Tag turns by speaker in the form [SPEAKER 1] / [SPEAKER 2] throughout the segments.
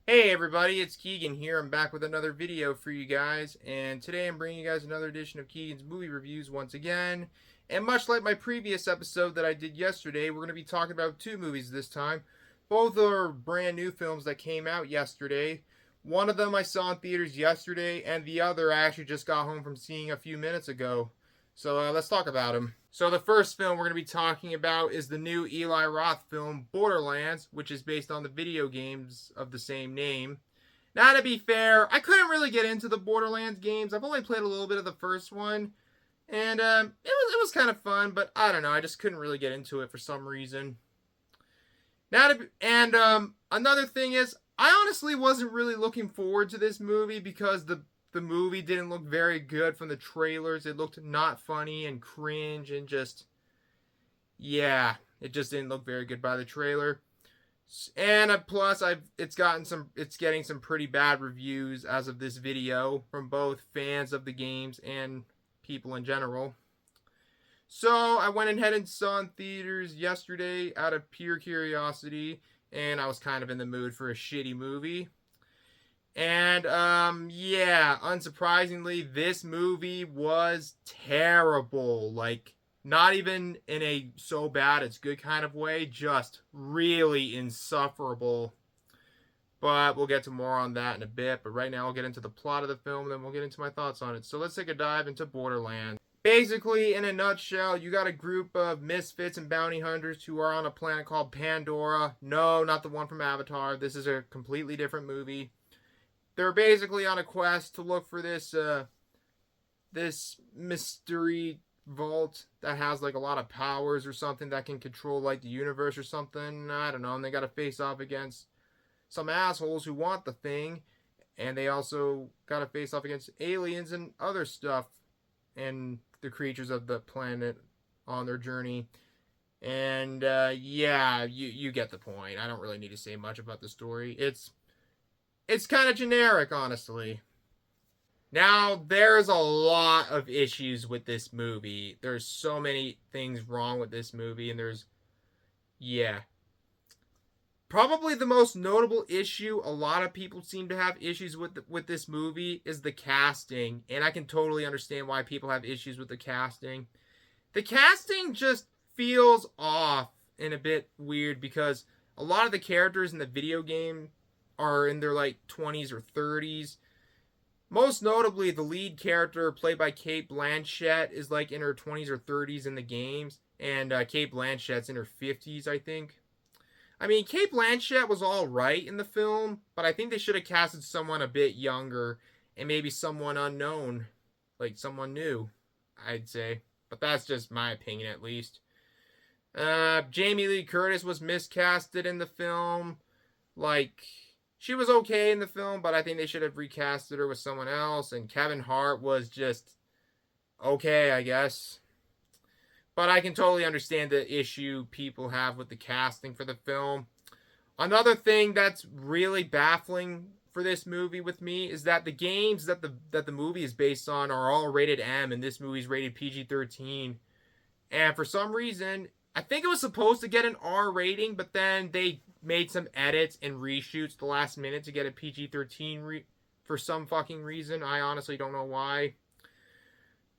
[SPEAKER 1] Hey everybody, it's Keegan here. I'm back with another video for you guys, and today I'm bringing you guys another edition of Keegan's movie reviews once again. And much like my previous episode that I did yesterday, we're going to be talking about two movies this time. Both are brand new films that came out yesterday. One of them I saw in theaters yesterday, and the other I actually just got home from seeing a few minutes ago. So let's talk about them. So the first film we're going to be talking about is the new Eli Roth film Borderlands, which is based on the video games of the same name. Now, to be fair, I couldn't really get into the Borderlands games. I've only played a little bit of the first one, and it was kind of fun, but I don't know. I just couldn't really get into it for some reason. Another thing is, I honestly wasn't really looking forward to this movie because the movie didn't look very good from the trailers. It looked not funny and cringe and just yeah, it just didn't look very good by the trailer. And plus, it's getting some pretty bad reviews as of this video from both fans of the games and people in general. So I went ahead and saw in theaters yesterday out of pure curiosity, and I was kind of in the mood for a shitty movie. And yeah, unsurprisingly, this movie was terrible. Like, not even in a so bad it's good kind of way, just really insufferable. But we'll get to more on that in a bit. But right now, I'll get into the plot of the film, and then we'll get into my thoughts on it. So let's take a dive into Borderlands. Basically, in a nutshell, you got a group of misfits and bounty hunters who are on a planet called Pandora. No, not the one from Avatar. This is a completely different movie. They're basically on a quest to look for this mystery vault that has like a lot of powers or something that can control like the universe or something. I don't know. And they got to face off against some assholes who want the thing, and they also got to face off against aliens and other stuff and the creatures of the planet on their journey. And yeah, you get the point. I don't really need to say much about the story. It's kind of generic, honestly. Now, there's a lot of issues with this movie. There's so many things wrong with this movie, and yeah. Probably the most notable issue a lot of people seem to have issues with this movie is the casting, and I can totally understand why people have issues with the casting. The casting just feels off and a bit weird because a lot of the characters in the video game are in their like 20s or 30s. Most notably, the lead character played by Cate Blanchett is like in her 20s or 30s in the games, and Cate Blanchett's in her 50s, I think. I mean, Cate Blanchett was all right in the film, but I think they should have casted someone a bit younger and maybe someone unknown, like someone new, I'd say. But that's just my opinion, at least. Jamie Lee Curtis was miscasted in the film. Like, she was okay in the film, but I think they should have recasted her with someone else. And Kevin Hart was just okay, I guess. But I can totally understand the issue people have with the casting for the film. Another thing that's really baffling for this movie with me is that the games that the movie is based on are all rated M, and this movie's rated PG-13. And for some reason, I think it was supposed to get an R rating, but then they made some edits and reshoots the last minute to get a PG-13 for some fucking reason. I honestly don't know why.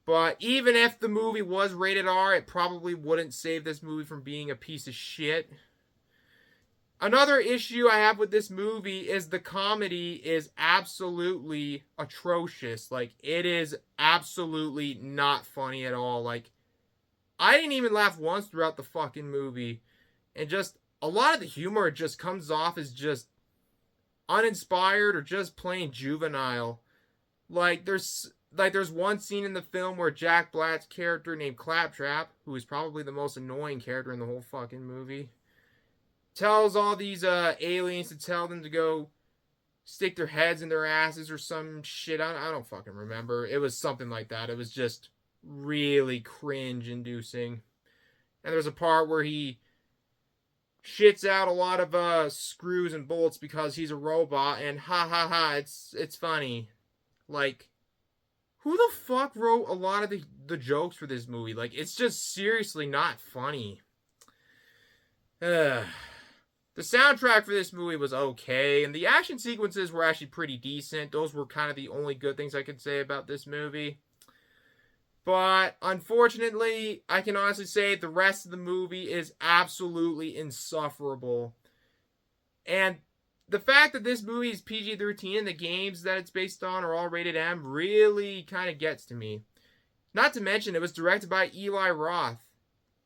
[SPEAKER 1] But even if the movie was rated R, it probably wouldn't save this movie from being a piece of shit. Another issue I have with this movie is the comedy is absolutely atrocious. Like, it is absolutely not funny at all. Like, I didn't even laugh once throughout the fucking movie. And just, a lot of the humor just comes off as just uninspired or just plain juvenile. There's one scene in the film where Jack Black's character named Claptrap, who is probably the most annoying character in the whole fucking movie, tells all these aliens to tell them to go stick their heads in their asses or some shit. I don't fucking remember. It was something like that. It was just really cringe inducing. And there's a part where he shits out a lot of screws and bolts because he's a robot, and ha ha ha, it's funny. Like, who the fuck wrote a lot of the jokes for this movie? Like, it's just seriously not funny. The soundtrack for this movie was okay, and the action sequences were actually pretty decent. Those were kind of the only good things I could say about this movie. But unfortunately, I can honestly say the rest of the movie is absolutely insufferable. And the fact that this movie is PG-13 and the games that it's based on are all rated M really kind of gets to me. Not to mention, it was directed by Eli Roth.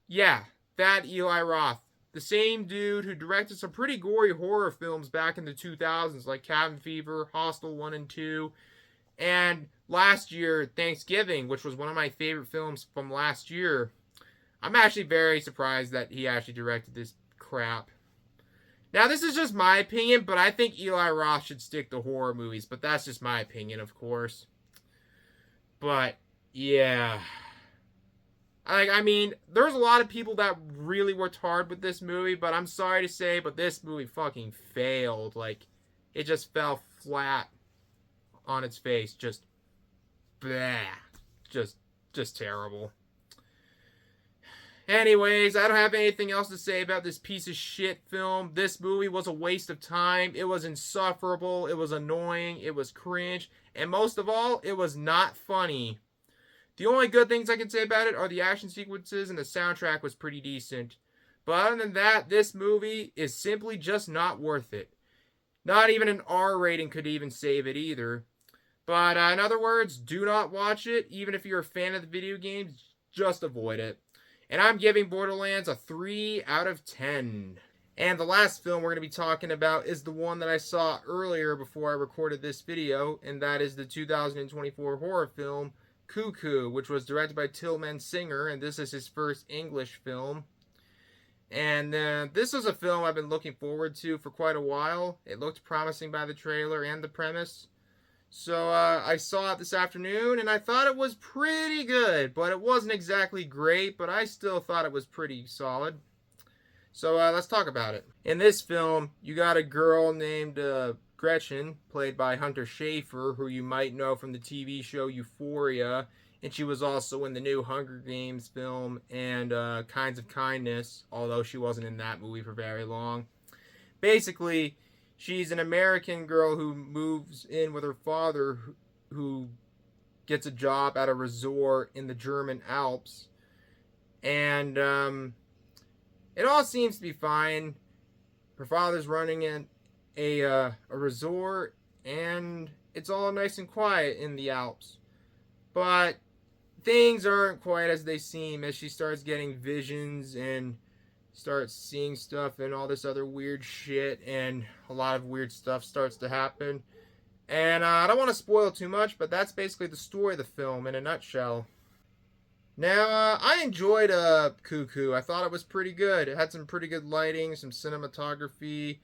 [SPEAKER 1] Yeah, that Eli Roth. The same dude who directed some pretty gory horror films back in the 2000s, like Cabin Fever, Hostel 1 and 2, and last year, Thanksgiving, which was one of my favorite films from last year. I'm actually very surprised that he actually directed this crap. Now, this is just my opinion, but I think Eli Roth should stick to horror movies, but that's just my opinion, of course. But, yeah. I mean, there's a lot of people that really worked hard with this movie, but I'm sorry to say, but this movie fucking failed. Like, it just fell flat on its face. Just, bleh. Just terrible. Anyways, I don't have anything else to say about this piece of shit film. This movie was a waste of time. It was insufferable. It was annoying. It was cringe. And most of all, it was not funny. The only good things I can say about it are the action sequences, and the soundtrack was pretty decent. But other than that, this movie is simply just not worth it. Not even an R rating could even save it either. But in other words, do not watch it. Even if you're a fan of the video games, just avoid it. And I'm giving Borderlands a 3 out of 10. And the last film we're going to be talking about is the one that I saw earlier before I recorded this video, and that is the 2024 horror film Cuckoo, which was directed by Tillman Singer, and this is his first English film. And this was a film I've been looking forward to for quite a while. It looked promising by the trailer and the premise. So I saw it this afternoon, and I thought it was pretty good, but it wasn't exactly great, but I still thought it was pretty solid. So let's talk about it. In this film, you got a girl named Gretchen, played by Hunter Schafer, who you might know from the TV show Euphoria, and she was also in the new Hunger Games film and Kinds of Kindness, although she wasn't in that movie for very long. Basically, she's an American girl who moves in with her father, who gets a job at a resort in the German Alps, and it all seems to be fine. Her father's running a resort, and it's all nice and quiet in the Alps. But things aren't quite as they seem as she starts getting visions and starts seeing stuff and all this other weird shit, and a lot of weird stuff starts to happen. And I don't want to spoil too much, but that's basically the story of the film in a nutshell. Now, I enjoyed Cuckoo. I thought it was pretty good. It had some pretty good lighting, some cinematography,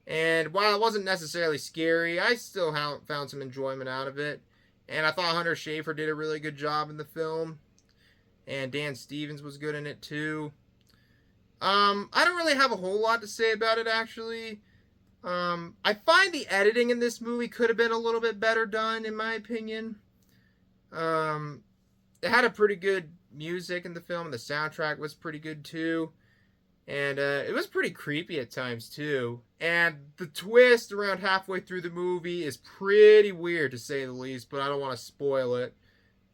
[SPEAKER 1] and while it wasn't necessarily scary, I still found some enjoyment out of it. And I thought Hunter Schafer did a really good job in the film. And Dan Stevens was good in it too. I don't really have a whole lot to say about it, actually. I find the editing in this movie could have been a little bit better done, in my opinion. It had a pretty good music in the film, and the soundtrack was pretty good too. And it was pretty creepy at times too. And the twist around halfway through the movie is pretty weird, to say the least, but I don't want to spoil it,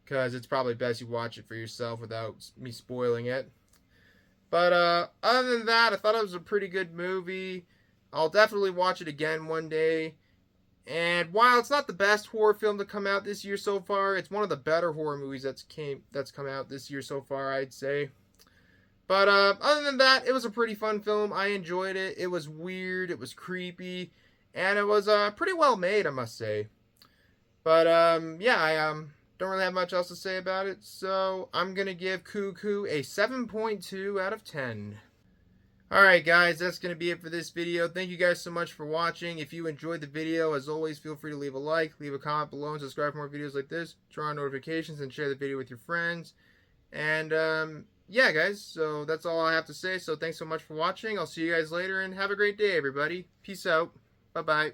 [SPEAKER 1] because it's probably best you watch it for yourself without me spoiling it. But other than that, I thought it was a pretty good movie. I'll definitely watch it again one day. And while it's not the best horror film to come out this year so far, it's one of the better horror movies that's come out this year so far, I'd say. But other than that, it was a pretty fun film. I enjoyed it. It was weird, it was creepy, and it was pretty well made, I must say. But yeah, I don't really have much else to say about it, so I'm going to give Cuckoo a 7.2 out of 10. Alright guys, that's going to be it for this video. Thank you guys so much for watching. If you enjoyed the video, as always, feel free to leave a like, leave a comment below, and subscribe for more videos like this. Turn on notifications and share the video with your friends. And yeah guys, so that's all I have to say. So thanks so much for watching. I'll see you guys later, and have a great day everybody. Peace out. Bye bye.